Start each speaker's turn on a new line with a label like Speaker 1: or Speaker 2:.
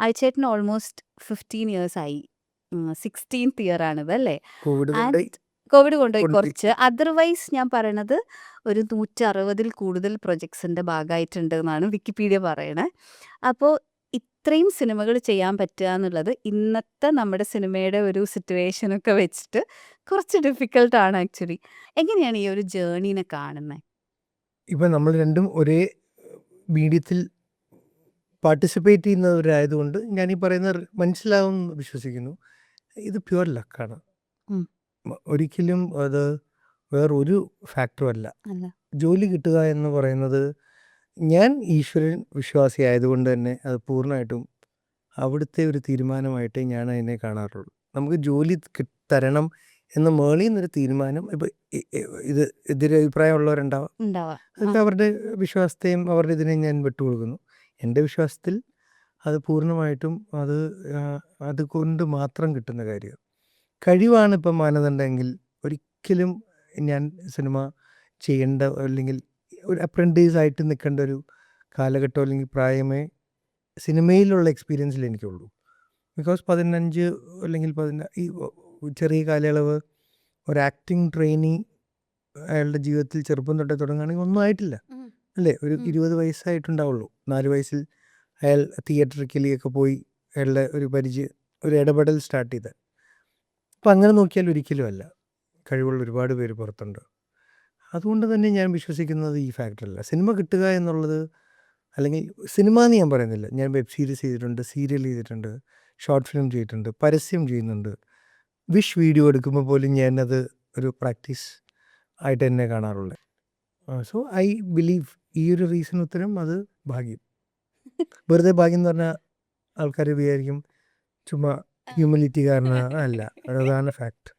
Speaker 1: അയച്ചേട്ടന് almost 15 years ആയി. 16th year ആണിത് അല്ലേ?
Speaker 2: കോവിഡ് കൊണ്ടുപോയി
Speaker 1: ആൻഡ് കോവിഡ് കൊണ്ടുപോയി
Speaker 2: കൊണ്ടുപോയി
Speaker 1: കുറച്ച്. അതർവൈസ് ഞാൻ പറയണത് ഒരു 160ൽ കൂടുതൽ പ്രൊജക്ട്സിന്റെ ഭാഗമായിട്ടുണ്ട് എന്നാണ് വിക്കിപീഡിയ പറയണേ. അപ്പോൾ ഇത്രയും സിനിമകൾ ചെയ്യാൻ പറ്റുക എന്നുള്ളത് ഇന്നത്തെ നമ്മുടെ സിനിമയുടെ ഒരു സിറ്റുവേഷനൊക്കെ വെച്ചിട്ട് കുറച്ച് ഡിഫിക്കൽട്ടാണ് ആക്ച്വലി. എങ്ങനെയാണ് ഈ ഒരു ജേർണീനെ കാണുന്നത്?
Speaker 2: ഇപ്പം നമ്മൾ രണ്ടും ഒരേ മീഡിയത്തിൽ പാർട്ടിസിപ്പേറ്റ് ചെയ്യുന്നവരായതുകൊണ്ട് ഞാൻ ഈ പറയുന്നത് മനസ്സിലാവുമെന്ന് വിശ്വസിക്കുന്നു. ഇത് പ്യുവർ ലക്കാണ്.
Speaker 1: ഉം.
Speaker 2: ഒരിക്കലും അത് വേറൊരു ഫാക്ടറും അല്ല.
Speaker 1: അല്ല.
Speaker 2: ജോലി കിട്ടുക എന്ന് പറയുന്നത്, ഞാൻ ഈശ്വരൻ വിശ്വാസി ആയതുകൊണ്ട് തന്നെ അത് പൂർണ്ണമായിട്ടും അവിടുത്തെ ഒരു തീരുമാനമായിട്ടേ ഞാൻ അതിനെ കാണാറുള്ളൂ. നമുക്ക് ജോലി തരണം എന്ന മേളിൽ നിന്നൊരു തീരുമാനം, ഇപ്പം ഇത് എതിരഭിപ്രായമുള്ളവരുണ്ടാവാം.
Speaker 1: ഉണ്ടാവാം.
Speaker 2: അതൊക്കെ അവരുടെ വിശ്വാസത്തെയും അവരുടെ ഇതിനെയും ഞാൻ വിട്ടുകൊടുക്കുന്നു. എൻ്റെ വിശ്വാസത്തിൽ അത് പൂർണ്ണമായിട്ടും അതുകൊണ്ട് മാത്രം കിട്ടുന്ന കാര്യം. കഴിവാണ് ഇപ്പം മാനദണ്ഡമെങ്കിൽ ഒരിക്കലും ഞാൻ സിനിമ ചെയ്യേണ്ട, അല്ലെങ്കിൽ ഒരു അപ്രൻറ്റീസ് ആയിട്ട് നിൽക്കേണ്ട ഒരു കാലഘട്ടം അല്ലെങ്കിൽ പ്രായമേ സിനിമയിലുള്ള എക്സ്പീരിയൻസിൽ എനിക്കുള്ളൂ. ബിക്കോസ് 15 അല്ലെങ്കിൽ ഈ ചെറിയ കാലയളവ് ഒരു ആക്ടിങ് ട്രെയിനി അയാളുടെ ജീവിതത്തിൽ ചെറുപ്പം തൊട്ടേ തുടങ്ങുകയാണെങ്കിൽ ഒന്നും ആയിട്ടില്ല അല്ലേ? ഒരു 20 വയസ്സായിട്ടുണ്ടാവുള്ളൂ. 4 വയസ്സിൽ അയാൾ തിയേറ്ററിക്കലിയൊക്കെ പോയി അയാളുടെ ഒരു ഇടപെടൽ സ്റ്റാർട്ട് ചെയ്ത്. അപ്പം അങ്ങനെ നോക്കിയാൽ ഒരിക്കലും അല്ല. കഴിവുള്ള ഒരുപാട് പേര് പുറത്തുണ്ട്. അതുകൊണ്ട് തന്നെ ഞാൻ വിശ്വസിക്കുന്നത് ഈ ഫാക്ടറല്ല. സിനിമ കിട്ടുക എന്നുള്ളത്, അല്ലെങ്കിൽ സിനിമ എന്ന് ഞാൻ പറയുന്നില്ല, ഞാൻ വെബ് സീരീസ് ചെയ്തിട്ടുണ്ട്, സീരിയൽ ചെയ്തിട്ടുണ്ട്, ഷോർട്ട് ഫിലിം ചെയ്തിട്ടുണ്ട്, പരസ്യം ചെയ്യുന്നുണ്ട്. വിഷ് വീഡിയോ എടുക്കുമ്പോൾ പോലും ഞാനത് ഒരു പ്രാക്ടീസ് ആയിട്ട് തന്നെ കാണാറുള്ളത്. സോ ഐ ബിലീവ് ഈ ഒരു റീസൺ ഉത്തരം അത് ഭാഗ്യം. വെറുതെ ഭാഗ്യം എന്ന് പറഞ്ഞാൽ ആൾക്കാർ വിചാരിക്കും ചുമ്മാ ഹ്യൂമിലിറ്റി കാരണം. അല്ല, അതാണ് ഫാക്ട്.